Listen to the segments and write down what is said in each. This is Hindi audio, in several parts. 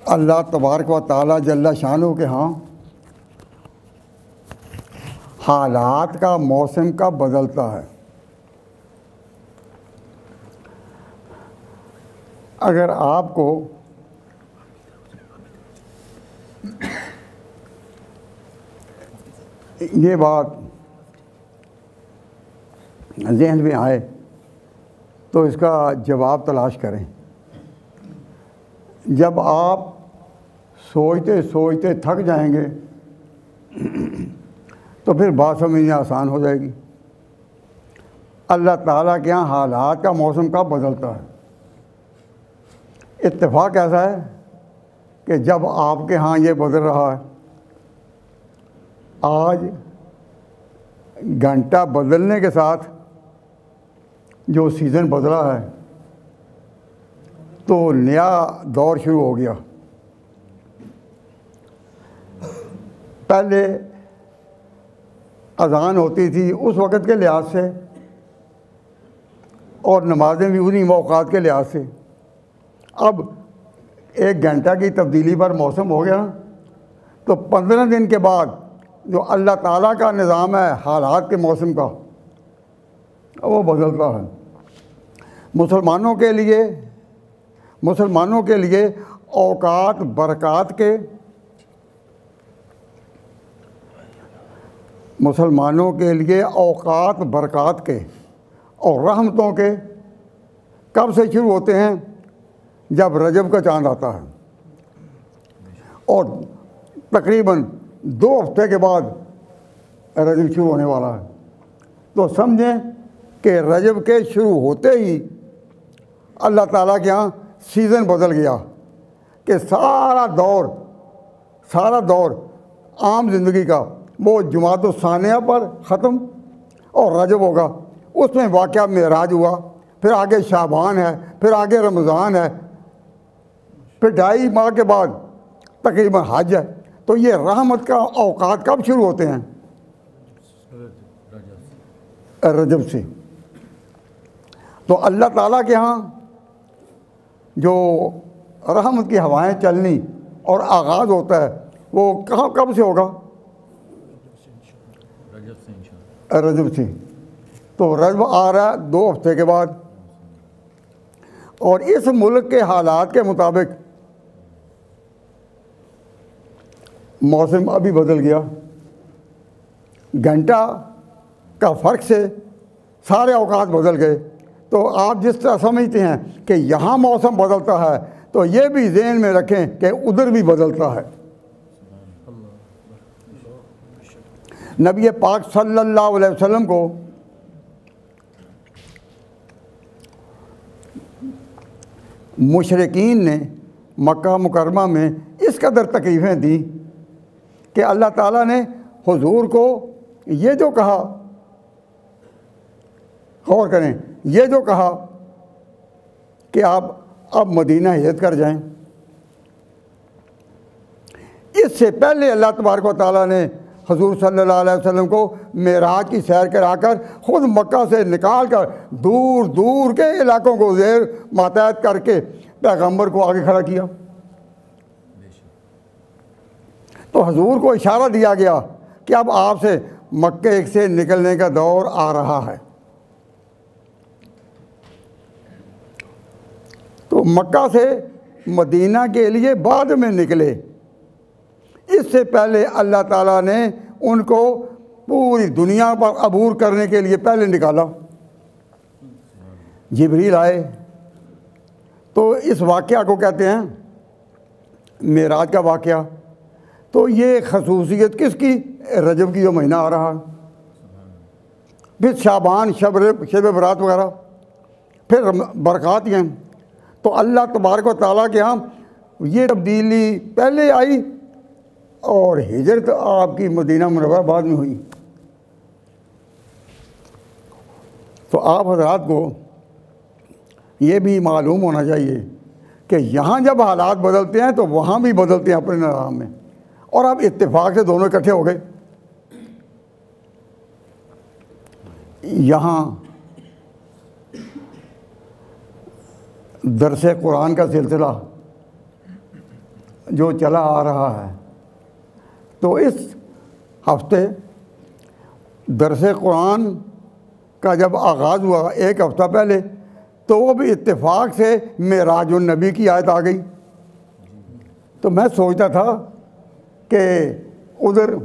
अल्लाह तबारक व तआला जल्ला शानो के यहाँ हालात का मौसम का बदलता है। अगर आपको ये बात ज़हन में आए तो इसका जवाब तलाश करें। जब आप सोचते सोचते थक जाएंगे तो फिर बात समझनी आसान हो जाएगी। अल्लाह ताला के यहाँ हालात का मौसम कब बदलता है। इत्तेफाक ऐसा है कि जब आपके यहाँ ये बदल रहा है, आज घंटा बदलने के साथ जो सीज़न बदला है तो नया दौर शुरू हो गया। पहले अज़ान होती थी उस वक़्त के लिहाज से और नमाज़ें भी उन्हीं मौक़ात के लिहाज से। अब एक घंटा की तब्दीली पर मौसम हो गया तो 15 दिन के बाद जो अल्लाह ताला का निज़ाम है हालात के मौसम का, वो बदलता है। मुसलमानों के लिए औकात बरक़ात के, मुसलमानों के लिए औकात बरक़ात के और रहमतों के कब से शुरू होते हैं? जब रजब का चाँद आता है और तकरीबन 2 हफ्ते के बाद रजब शुरू होने वाला है। तो समझें कि रजब के शुरू होते ही अल्लाह ताला के यहाँ सीज़न बदल गया कि सारा दौर आम ज़िंदगी का वो जुमातुस सानिया पर ख़त्म और रजब होगा। उसमें वाक़या मेराज हुआ, फिर आगे शाबान है, फिर आगे रमज़ान है, फिर 2.5 माह के बाद तकरीबन हज है। तो ये रहमत का औकात कब शुरू होते हैं? रजब से। तो अल्लाह ताला के यहाँ जो रहमत की हवाएं चलनी और आगाज़ होता है वो कब से होगा? रजब से। तो रजब आ रहा है 2 हफ्ते के बाद और इस मुल्क के हालात के मुताबिक मौसम अभी बदल गया। घंटा का फ़र्क से सारे औकात बदल गए। तो आप जिस तरह समझते हैं कि यहाँ मौसम बदलता है तो ये भी ज़हन में रखें कि उधर भी बदलता है। नबी पाक सल्लल्लाहु अलैहि वसल्लम को मुशरिकीन ने मक्का मुकरमा में इस कदर तकलीफ़ें दी कि अल्लाह ताला ने हुजूर को ये जो कहा, गौर करें, ये जो कहा कि आप अब मदीना हिजरत कर जाएं, इससे पहले अल्लाह तबारक व तआला ने हुजूर सल्लल्लाहु अलैहि वसल्लम को मेराज की सैर कराकर ख़ुद मक्का से निकाल कर दूर दूर के इलाकों को ज़ेर मातहत करके पैगम्बर को आगे खड़ा किया। तो हुजूर को इशारा दिया गया कि अब आपसे मक्के से निकलने का दौर आ रहा है। तो मक्का से मदीना के लिए बाद में निकले। इससे पहले अल्लाह ताला ने उनको पूरी दुनिया पर अबूर करने के लिए पहले निकाला। जिब्रील आए तो इस वाक़या को कहते हैं मेराज का वाक़या। तो ये खसूसियत किसकी? रजब की जो महीना आ रहा है, फिर शाबान, शब बरात वगैरह, फिर बरक़ात हैं। तो अल्लाह तबारक व तआला के यहाँ ये तब्दीली पहले आई और हिजरत आपकी मदीना मुनव्वरा बाद में हुई। तो आप हज़रात को ये भी मालूम होना चाहिए कि यहाँ जब हालात बदलते हैं तो वहाँ भी बदलते हैं अपने निज़ाम में। और अब इत्तेफाक से दोनों इकट्ठे हो गए। यहाँ दरस कुरान का सिलसिला जो चला आ रहा है। तो इस हफ्ते दरस कुरान का जब आगाज़ हुआ एक हफ़्ता पहले, तो वो भी इत्तेफाक से मेराजुन नबी की आयत आ गई। तो मैं सोचता था कि उधर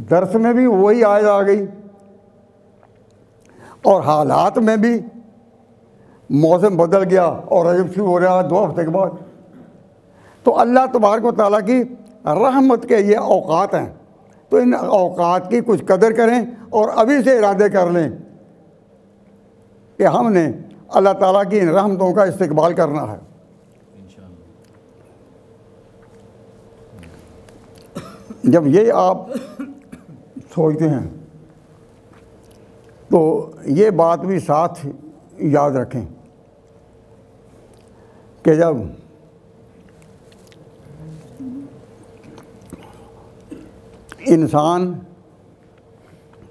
दरस में भी वही आयत आ गई और हालात में भी मौसम बदल गया और रजब शुरू हो रहा है 2 हफ्ते के बाद। तो अल्लाह तबारक व तआला की रहमत के ये औकात हैं, तो इन औकात की कुछ कदर करें और अभी से इरादे कर लें कि हमने अल्लाह ताला की इन रहमतों का इस्तेक़बाल करना है। जब ये आप सोचते हैं तो ये बात भी साथ याद रखें कि जब इंसान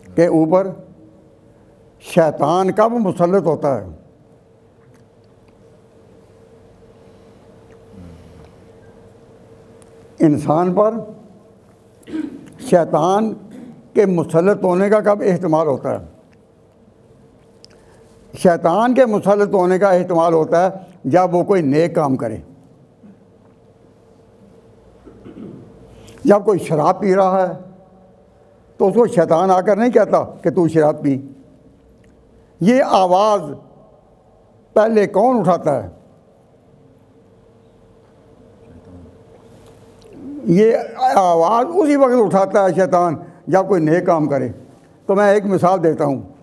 के ऊपर शैतान कब मुसल्लत होता है, इंसान पर शैतान के मुसल्लत होने का कब एहतमाल होता है? शैतान के मुसल्लत होने का एहतमाल होता है जब वो कोई नेक काम करे। जब कोई शराब पी रहा है तो उसको शैतान आकर नहीं कहता कि तू शराब पी। ये आवाज़ पहले कौन उठाता है? ये आवाज़ उसी वक्त उठाता है शैतान जब कोई नेक काम करे। तो मैं एक मिसाल देता हूँ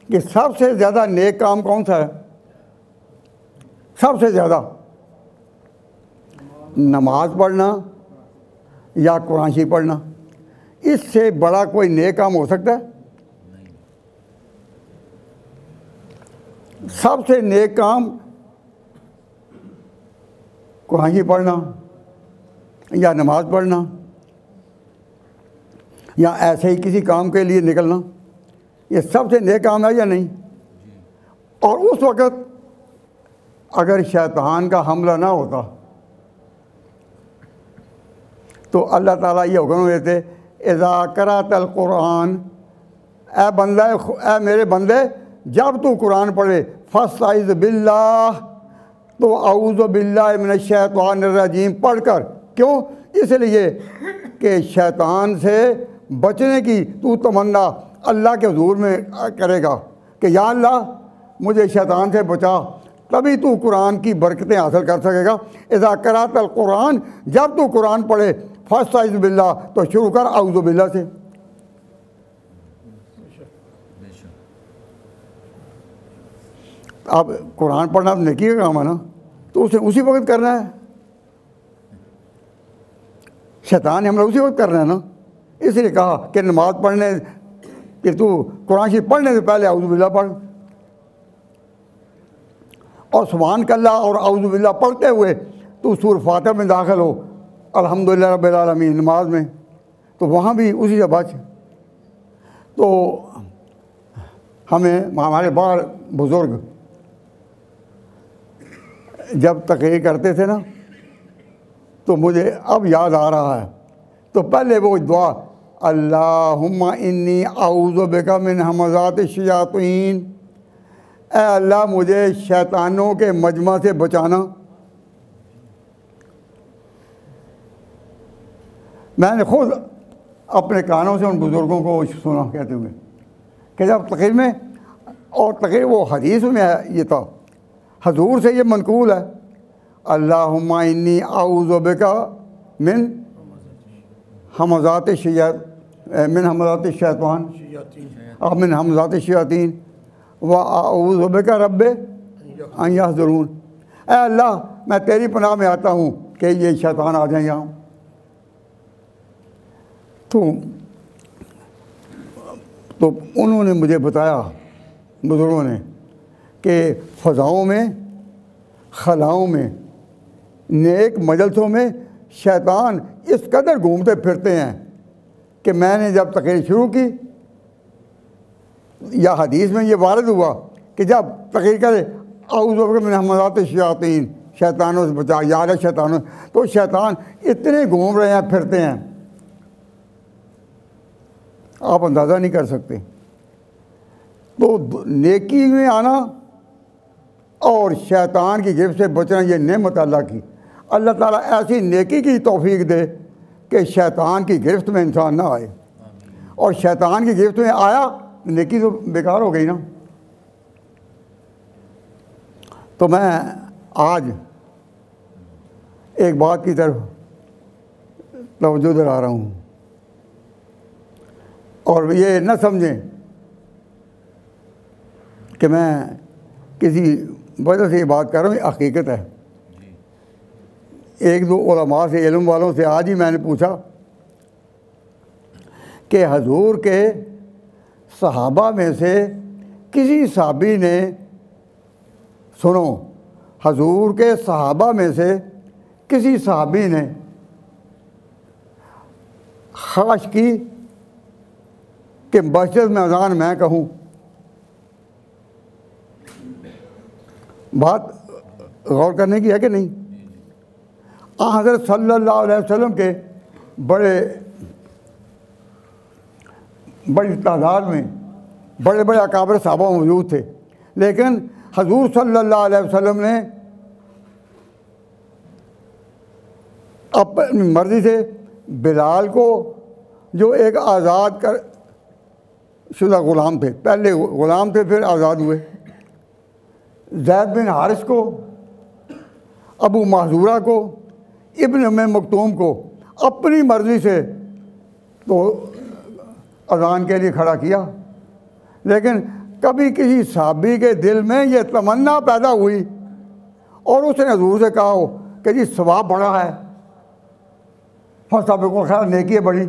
कि सबसे ज़्यादा नेक काम कौन सा है? सबसे ज़्यादा नमाज पढ़ना या कुरान शरीफ पढ़ना। इससे बड़ा कोई नेक काम हो सकता है? सबसे नेक काम कुरान शरीफ पढ़ना या नमाज पढ़ना या ऐसे ही किसी काम के लिए निकलना, ये सबसे नेक काम है या नहीं? और उस वक़्त अगर शैतान का हमला ना होता तो अल्लाह ताला ये हुक्म देते, इज़ा क़राअतल कुरान, ए बंदा, ए मेरे बंदे, जब तू कुरान पढ़े फस्तइज़ बिल्लाह, तो औज़ु बिल्लाहि मिनश शैतानिर रजीम पढ़ कर। क्यों? इसलिए कि शैतान से बचने की तू तमन्ना अल्लाह के हुज़ूर में करेगा कि या अल्लाह मुझे शैतान से बचा, तभी तू कुरान की बरकतें हासिल कर सकेगा। इज़ा क़राअतल कुरान, जब तू कुरान पढ़े फस्तइज़ बिल्लाह, तो शुरू कर औज़ु बिल्लाह से। अब कुरान पढ़ना तो नेकी का काम है ना, तो उसे उसी वक्त करना है। शैतान हमला उसी वक्त करना है ना, इसलिए कहा कि नमाज पढ़ने कि तू कुरान शरीफ पढ़ने से पहले औज़ु बिल्लाह पढ़, और सुभान अल्लाह और औज़ु बिल्लाह पढ़ते हुए तू सूरह फातिहा में दाखिल हो, अल्हम्दुलिल्लाह रब्बिल आलमीन नमाज में, तो वहाँ भी उसी से बच। तो हमें हमारे बाहर बुज़ुर्ग जब तकरीर करते थे ना, तो मुझे अब याद आ रहा है, तो पहले वो दुआ, अल्लाहुम्मा इन्नी औज़ु बिका मिन हमज़ातिश शयातीन, ए अल्लाह मुझे शैतानों के मजमा से बचाना। मैंने खुद अपने कानों से उन बुज़ुर्गों को सुना कहते हुए कि जब तकरीर में, और तकरीर वो हदीस में ये था, हजूर से ये मनकूल है, अल्लाहुम्मा इन्नी औज़ु बिका मिन हमज़ातिश शैतान और मिन हमज़ातिश शयातीन व औज़ु बिका रब्बि अन यहज़ुरून। ऐ अल्लाह मैं तेरी पनाह में आता हूँ कि ये शैतान आ जाए यहाँ। तो उन्होंने मुझे बताया, बुज़ुर्गों ने, कि फ़ज़ाओं में, खलाओं में, नेक मजलसों में शैतान इस कदर घूमते फिरते हैं कि मैंने जब तकरीर शुरू की या हदीस में ये वारद हुआ कि जब तकरीर करे औज़ु बिका मिन हमज़ातिश शयातीन, शैतानों से बचा, यार है शैतानों। तो शैतान इतने घूम रहे हैं, फिरते हैं, आप अंदाज़ा नहीं कर सकते। तो नेकी में आना और शैतान की गिरफ्त से बचना, ये नेमत अल्लाह की। अल्लाह ताला ऐसी नेकी की तौफीक दे कि शैतान की गिरफ्त में इंसान ना आए, और शैतान की गिरफ्त में आया नेकी तो बेकार हो गई ना। तो मैं आज एक बात की तरफ तवज्जो दिला रहा हूँ, और ये न समझें कि मैं किसी वजह से ये बात कर रहा हूँ, हकीकत है। एक दो उलमा से, इल्म वालों से आज ही मैंने पूछा कि हजूर के सहाबा में से किसी साहबी ने, सुनो, हजूर के सहाबा में से किसी साहबी ने ख्वाहिश की कि मस्जिद में अज़ान मैं कहूँ। बात गौर करने की है कि नहीं? हज़रत सल्लल्लाहु अलैहि वसल्लम के बड़ी तादाद में बड़े बड़े अकाबर साहबा मौजूद थे, लेकिन हजूर सल्लल्लाहु अलैहि वसल्लम ने अपनी मर्ज़ी से बिलाल को, जो एक आज़ाद कर शुदा ग़ुलाम थे, पहले ग़ुलाम थे फिर आज़ाद हुए, ज़ैद बिन हारिस को, अबू महज़ूरा को, इब्न उम्मे मक्तूम को अपनी मर्ज़ी से तो अज़ान के लिए खड़ा किया। लेकिन कभी किसी साहबी के दिल में ये तमन्ना पैदा हुई और उसने हजूर से कहा हो कि जी सवाब बड़ा है, साहब को खैर नेकी है बड़ी,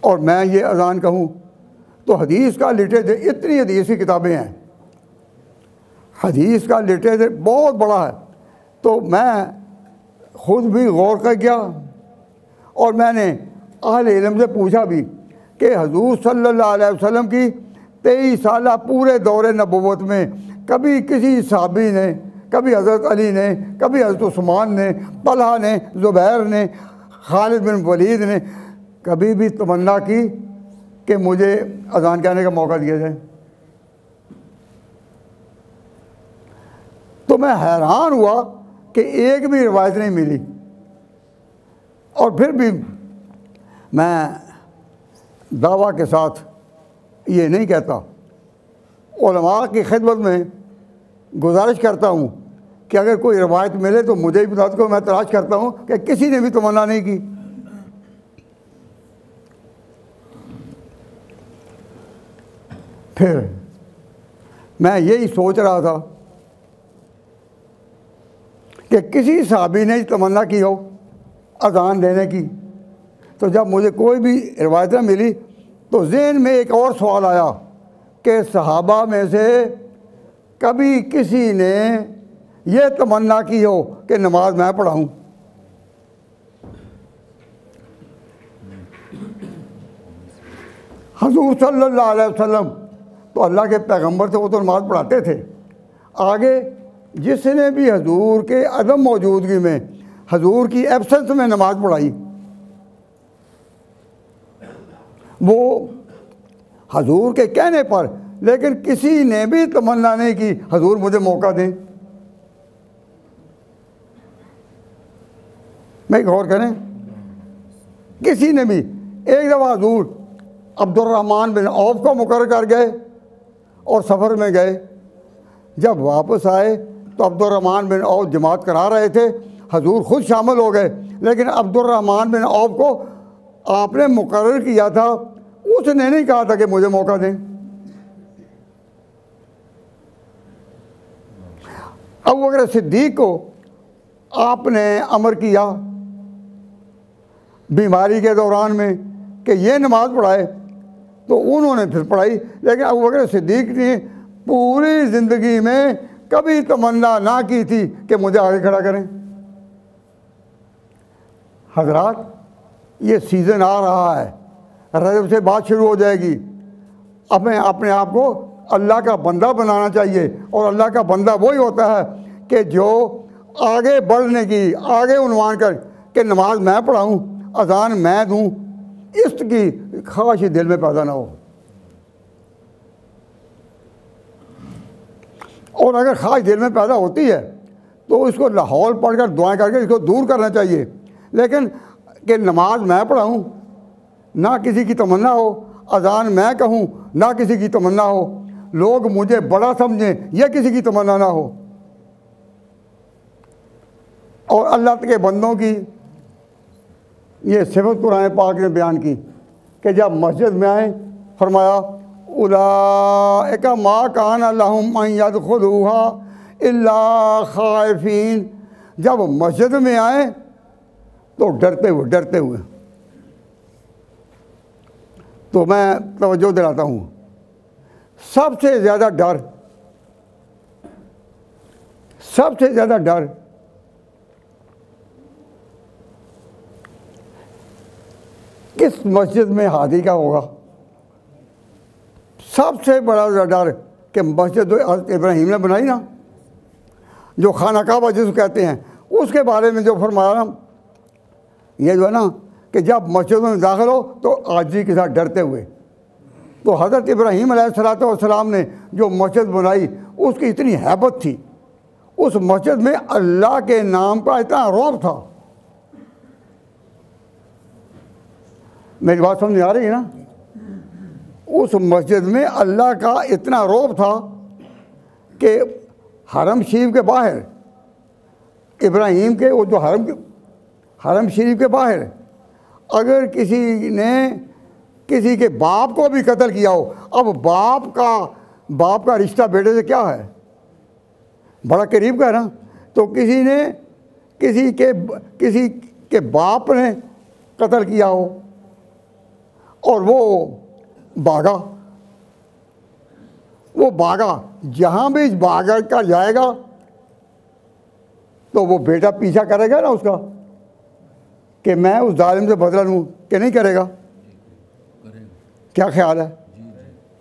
और मैं ये अज़ान कहूँ, तो हदीस का लिटरेचर, इतनी हदीस की किताबें हैं, हदीस का लिटरेचर बहुत बड़ा है। तो मैं ख़ुद भी गौर कर गया और मैंने अहले इल्म से पूछा भी कि हजूर सल्लल्लाहु अलैहि वसल्लम की 23 साल पूरे दौरे नबुव्वत में कभी किसी साहबी ने, कभी हज़रत अली ने, कभी हज़रत उस्मान ने, तलहा ने, ज़ुबैर ने, खालिद बिन वलीद ने कभी भी तमन्ना की कि मुझे अज़ान कहने का मौका दिया जाए? तो मैं हैरान हुआ कि एक भी रिवायत नहीं मिली। और फिर भी मैं दावा के साथ ये नहीं कहता, उलमा की खिदमत में गुजारिश करता हूँ कि अगर कोई रिवायत मिले तो मुझे ही बता दो। मैं तलाश करता हूँ कि किसी ने भी तमन्ना नहीं की। फिर मैं यही सोच रहा था कि किसी साहबी ने तमन्ना की हो अज़ान देने की, तो जब मुझे कोई भी रिवायत न मिली तो ज़हन में एक और सवाल आया कि सहाबा में से कभी किसी ने यह तमन्ना की हो कि नमाज मैं पढ़ाऊँ। हजूर सल्लल्लाहु अलैहि वसल्लम तो अल्लाह के पैगंबर थे, वो तो नमाज पढ़ाते थे। आगे जिसने भी हजूर के अदम मौजूदगी में, हजूर की एब्सेंस में नमाज पढ़ाई, वो हजूर के कहने पर, लेकिन किसी ने भी तमन्ना नहीं की हजूर मुझे मौका दें। मैं गौर करें, किसी ने भी। एक दफ़ा हजूर अब्दुर्रहमान बिन औफ को मुकर्रर कर गए और सफ़र में गए। जब वापस आए तो अब्दुर्रहमान बिन औफ जमात करा रहे थे, हजूर ख़ुद शामिल हो गए, लेकिन अब्दुर्रहमान बिन औफ को आपने मुकर्रर किया था, उसने नहीं कहा था कि मुझे मौका दें। अबू बकर सिद्दीक को आपने अमर किया बीमारी के दौरान में कि ये नमाज पढ़ाए, तो उन्होंने फिर पढ़ाई। लेकिन अबू बकर सिद्दीक ने पूरी ज़िंदगी में कभी तमन्ना ना की थी कि मुझे आगे खड़ा करें। हजरात, ये सीज़न आ रहा है, रजब से बात शुरू हो जाएगी। हमें अपने आप को अल्लाह का बंदा बनाना चाहिए, और अल्लाह का बंदा वही होता है कि जो आगे बढ़ने की, आगे उन्वान कर कि नमाज मैं पढ़ाऊँ, अजान मैं दूँ, इसकी ख्वाहिश दिल में पैदा ना हो। और अगर ख्वाहिश दिल में पैदा होती है तो इसको लाहौल पढ़कर दुआएं करके इसको दूर करना चाहिए। लेकिन कि नमाज मैं पढ़ाऊँ, ना किसी की तमन्ना हो, अजान मैं कहूँ, ना किसी की तमन्ना हो, लोग मुझे बड़ा समझें, यह किसी की तमन्ना ना हो। और अल्लाह के बंदों की ये सिफत कुरान पाक ने बयान की कि जब मस्जिद में आए फरमाया उलाइका मा कान लहुम अन यदखुलूहा इल्ला खाइफीन। जब मस्जिद में आए तो डरते हुए। तो मैं तवज्जो दिलाता हूँ, सबसे ज़्यादा डर किस मस्जिद में हादी का होगा? सबसे बड़ा डर कि मस्जिद इब्राहिम ने बनाई ना, जो खाना काबा जिसको कहते हैं, उसके बारे में जो फरमाया ना, ये जो है ना कि जब मस्जिद में दाखिल हो तो आजी के साथ डरते हुए। तो हज़रत इब्राहीम अलैहिस्सलाम ने जो मस्जिद बनाई उसकी इतनी हैबत थी, उस मस्जिद में अल्लाह के नाम का इतना रौब था। मेरी बात समझ आ रही है ना? उस मस्जिद में अल्लाह का इतना रौब था कि हरम शरीफ के बाहर, इब्राहीम के वो जो हरम शरीफ के बाहर अगर किसी ने किसी के बाप को भी कत्ल किया हो, अब बाप का रिश्ता बेटे से क्या है, बड़ा करीब का है ना। तो किसी के बाप ने कत्ल किया हो और वो भागा, जहाँ भी भागा का जाएगा तो वो बेटा पीछा करेगा ना उसका कि मैं उस जालिम से बदला लूँ, कि नहीं करेगा? क्या ख्याल है?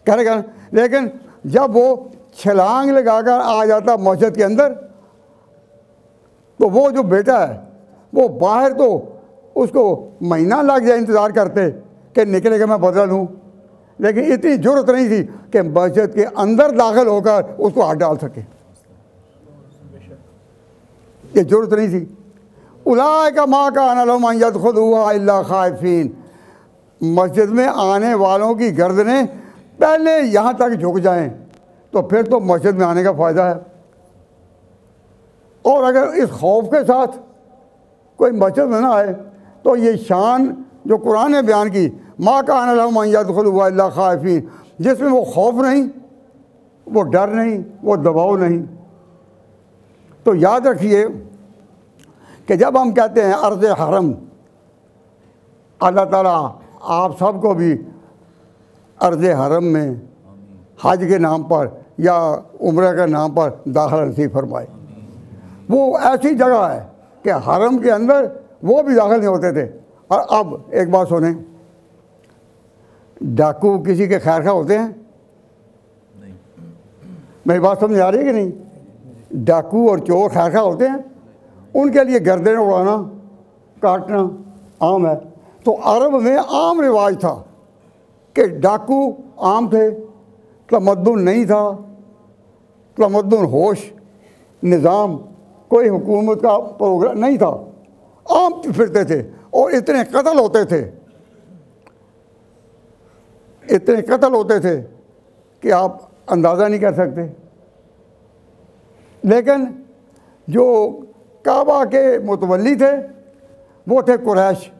करेगा ना। लेकिन जब वो छलांग लगाकर आ जाता मस्जिद के अंदर तो वो जो बेटा है वो बाहर तो उसको महीना लग जाए इंतज़ार करते कि निकलेगा मैं बदला लूँ, लेकिन इतनी ज़रूरत नहीं थी कि मस्जिद के अंदर दाखिल होकर उसको हाथ डाल सके, ये ज़रूरत नहीं थी। उलाइका मा कान लहुम अन यदखुलूहा इल्ला खाइफीन। मस्जिद में आने वालों की गर्दनें पहले यहाँ तक झुक जाएं तो फिर तो मस्जिद में आने का फ़ायदा है। और अगर इस खौफ के साथ कोई मस्जिद में ना आए तो ये शान जो कुरान ने बयान की, मा कान लहुम अन यदखुलूहा इल्ला खाइफीन, जिसमें वो खौफ नहीं, वो डर नहीं, वो दबाव नहीं। तो याद रखिए कि जब हम कहते हैं अर्ज़ हरम, अल्लाह ताला आप सबको भी अर्ज़ हरम में हज के नाम पर या उम्र के नाम पर दाखिला नसीब फरमाए। वो ऐसी जगह है कि हरम के अंदर वो भी दाखिल नहीं होते थे। और अब एक बात सुने, डाकू किसी के खैर खा होते हैं? नहीं। मेरी बात समझ आ रही है कि नहीं? डाकू और चोर खैर खा होते हैं? उनके लिए गर्दनें उड़ाना, काटना आम है। तो अरब में आम रिवाज था कि डाकू आम थे, तमद्दुन नहीं था, तमद्दुन होश निज़ाम कोई हुकूमत का प्रोग्राम नहीं था, आम फिरते थे और इतने कत्ल होते थे कि आप अंदाज़ा नहीं कर सकते। लेकिन जो काबा के मुतवल्ली थे वो थे कुरैश,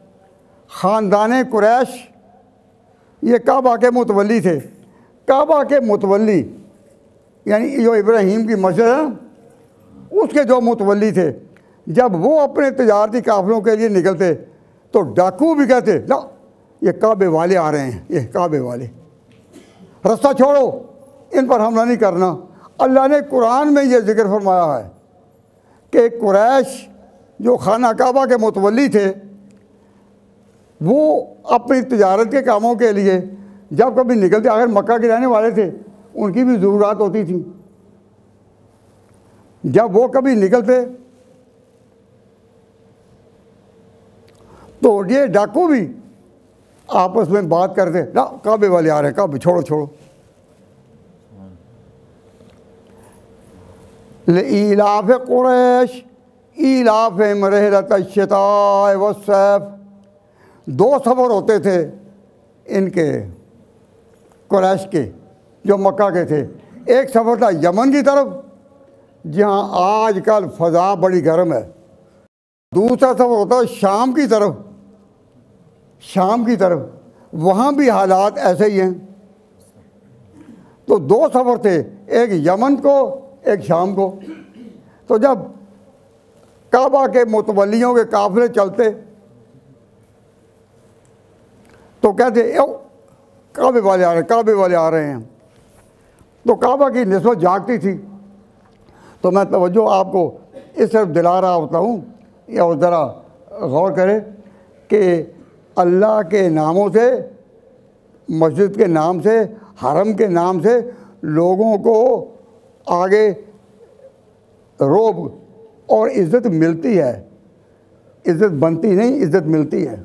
ख़ानदान कुरैश, ये काबा के मुतवल्ली थे। काबा के मुतवल्ली यानी जो इब्राहीम की मस्जिद है उसके जो मुतवल्ली थे, जब वो अपने तजारती काफ़िलों के लिए निकलते तो डाकू भी कहते ना ये काबे वाले आ रहे हैं, ये काबे वाले, रास्ता छोड़ो, इन पर हमला नहीं करना। अल्लाह ने कुरान में ये जिक्र फरमाया है कि कुरैश जो खाना काबा के मुतवल्ली थे वो अपनी तजारत के कामों के लिए जब कभी निकलते, आखिर मक्का के रहने वाले थे, उनकी भी ज़रूरत होती थी। जब वो कभी निकलते तो ये डाकू भी आपस में बात करते ना, काबे वाले आ रहे हैं, काबे छोड़ो छोड़ो। इलाफ कुरैश इलाफ रहलत शिताए वस्सैफ, 2 सफ़र होते थे इनके कुरैश के जो मक्का के थे। एक सफ़र था यमन की तरफ जहाँ आजकल फ़ज़ा बड़ी गर्म है, दूसरा सफ़र होता है शाम की तरफ, शाम की तरफ वहाँ भी हालात ऐसे ही हैं। तो 2 सफ़र थे, एक यमन को एक शाम को। तो जब काबा के मुतवल्लियों के काफ़िले चलते तो कहते काबे वाले आ रहे हैं, काबे वाले आ रहे हैं। तो काबा की निस्बत जागती थी। तो मैं तवज्जो आपको इस तरफ दिला रहा होता हूँ, या ज़रा गौर करें कि अल्लाह के नामों से, मस्जिद के नाम से, हरम के नाम से लोगों को आगे रोब और इज़्ज़त मिलती है। इज़्ज़त बनती नहीं, इज़्ज़त मिलती है।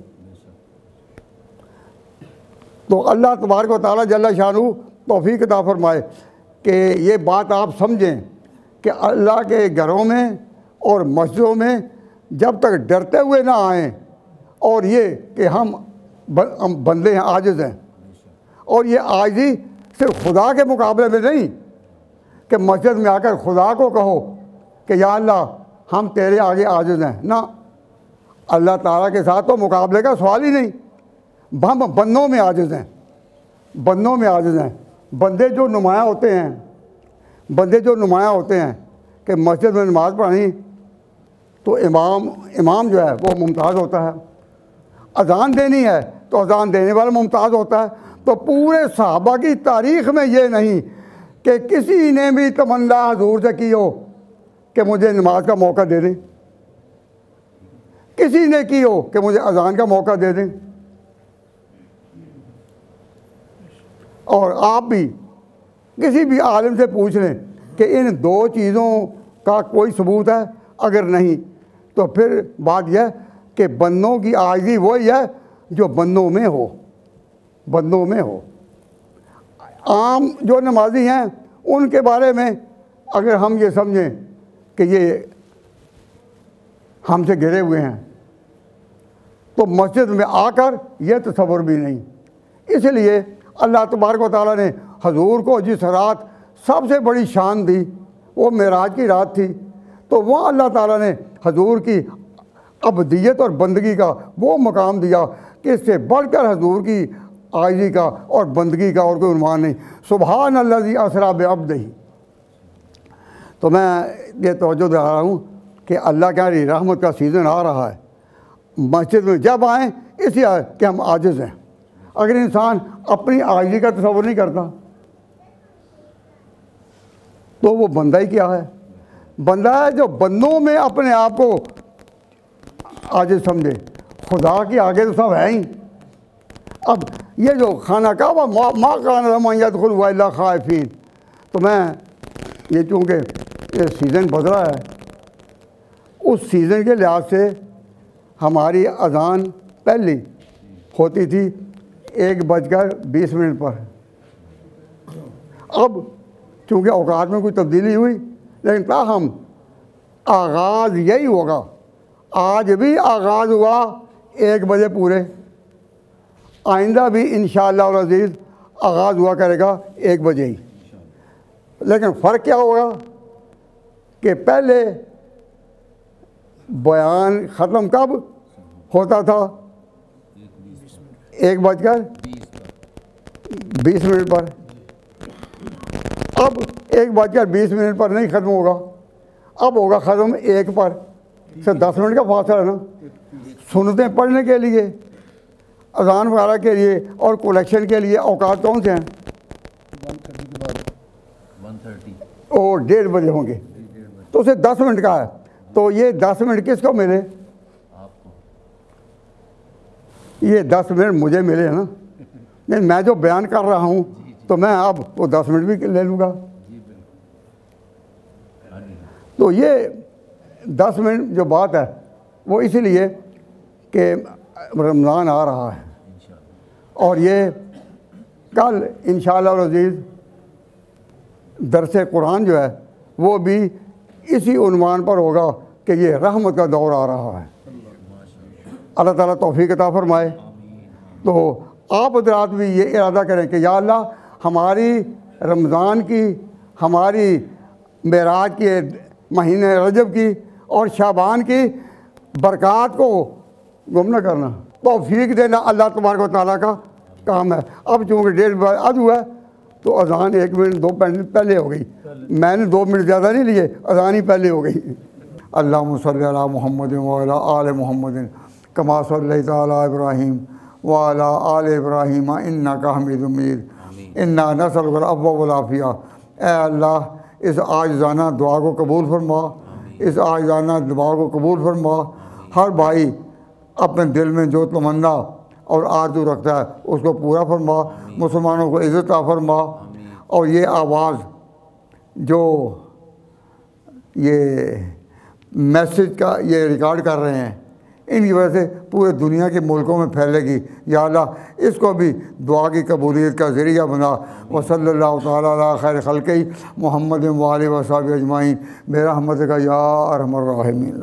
तो अल्लाह तबारक व तआला जल्ल शानहू तौफीक अता फरमाए कि ये बात आप समझें कि अल्लाह के घरों में और मस्जिदों में जब तक डरते हुए ना आएँ, और ये कि हम बंदे हैं, आजिज़ हैं, और ये आजिज़ी सिर्फ खुदा के मुकाबले में नहीं कि मस्जिद में आकर खुदा को कहो कि या अल्लाह हम तेरे आगे आजिज़ हैं, ना, अल्लाह ताला के साथ तो मुकाबले का सवाल ही नहीं। हम बंदों में आजिज़ हैं, बंदों में आजिज़ हैं। बंदे जो नुमाया होते हैं, बंदे जो नुमाया होते हैं कि मस्जिद में नमाज़ पढ़नी तो इमाम जो है वो मुमताज़ होता है, अज़ान देनी है तो अज़ान देने वाला मुमताज़ होता है। तो पूरे सहाबा की तारीख़ में ये नहीं कि किसी ने भी तमन्ना हुज़ूर से की हो कि मुझे नमाज का मौका दे दें, किसी ने की हो कि मुझे अज़ान का मौका दे दें। और आप भी किसी भी आलिम से पूछ लें कि इन 2 चीज़ों का कोई सबूत है, अगर नहीं तो फिर बात यह कि बंदों की आजिज़ी वही है जो बंदों में हो, बंदों में हो। आम जो नमाजी हैं उनके बारे में अगर हम ये समझें कि ये हमसे घिरे हुए हैं तो मस्जिद में आकर यह तसव्वुर भी नहीं। इसलिए अल्लाह तबारक व तआला ने हजूर को जिस रात सबसे बड़ी शान दी वो मेराज की रात थी, तो वहाँ अल्लाह ताला ने हजूर की अबदियत और बंदगी का वो मकाम दिया कि इससे बढ़कर हजूर की आजिज़ी का और बंदगी का और कोई उन्वान नहीं। सुबहान अल्लज़ी असरा बिअब्दिही। तो मैं ये तवज्जो दिला रहा हूँ कि अल्लाह की रहमत का सीज़न आ रहा है। मस्जिद में जब आएँ इसलिए कि हम आजिज़ हैं। अगर इंसान अपनी आजिज़ी का तसव्वुर नहीं करता तो वो बंदा ही क्या है? बंदा है जो बंदों में अपने आप को आजिज़ समझे, खुदा के आगे तो सब है ही। अब ये जो खाना काबा माँ का खुला खाइफीन, तो मैं ये चूँकि ये सीज़न बदला है, उस सीज़न के लिहाज से हमारी अज़ान पहली होती थी 1:20 पर। अब चूँकि औकात में कोई तब्दीली हुई, लेकिन ताहम आगाज़ यही होगा। आज भी आगाज़ हुआ 1 बजे पूरे, आइंदा भी इंशाअल्लाह अज़ीज़ आगाज़ हुआ करेगा 1 बजे ही। लेकिन फ़र्क क्या होगा कि पहले बयान ख़त्म कब होता था? 1:20 पर। अब 1:20 पर नहीं ख़त्म होगा, अब होगा ख़त्म 1 पर। से 10 मिनट का फासला है ना। सुन्नतें पढ़ने के लिए, अज़ान वगैरह के लिए और कलेक्शन के लिए औकात कौन से हैं? 1:30 और 1:30 बजे होंगे, तो उसे 10 मिनट का है। तो ये 10 मिनट किसको मिले? आपको। ये 10 मिनट मुझे मिले हैं ना। नहीं, मैं जो बयान कर रहा हूँ तो मैं अब वो 10 मिनट भी ले लूँगा। तो ये 10 मिनट जो बात है वो इसलिए कि रमज़ान आ रहा है और ये कल इंशाअल्लाह अज़ीज़ दरस कुरान जो है वो भी इसी उन्वान पर होगा कि ये रहमत का दौर आ रहा है। अल्लाह ताला तौफीक अता फरमाए। तो आप हज़रात भी ये इरादा करें कि या अल्लाह हमारी रमज़ान की, हमारी मेराज के महीने रजब की और शाबान की बरक़ात को गुम न करना, तौफीक देना अल्लाह तबारक व तआला का काम है। अब चूँकि 1:30 आज हुआ है तो अज़ान 1 मिनट 2 मिनट पहले हो गई। मैंने 2 मिनट ज़्यादा नहीं लिए, अज़ान ही पहले हो गई। अल्लाहुम्मा सल्ली अला मुहम्मद व अला आले मुहम्मद कमा सल्लैता अला इब्राहीम व अला आले इब्राहीम इन्नका हमीदुम मजीद इन्ना नसअलुकल अफ़्व वल आफ़िया। ऐ अल्लाह इस आजिज़ाना दुआ को कबूल फरमा, इस आजिज़ाना दुआ को कबूल फरमा। हर भाई अपने दिल में जो तमन्ना और आरज़ू रखता है उसको पूरा फरमा, मुसलमानों को इज़्ज़त अता फरमा। और ये आवाज़ जो ये मैसेज का ये रिकॉर्ड कर रहे हैं इनकी वजह से पूरे दुनिया के मुल्कों में फैलेगी। या अल्लाह इसको भी दुआ की कबूलियत का ज़रिया बना। व सल्लल्लाहु तआला अला खैर खल्क़ि मुहम्मद व आलिहि व सहबिहि अजमाइन बिरहमतिका या अरहमर राहिमीन।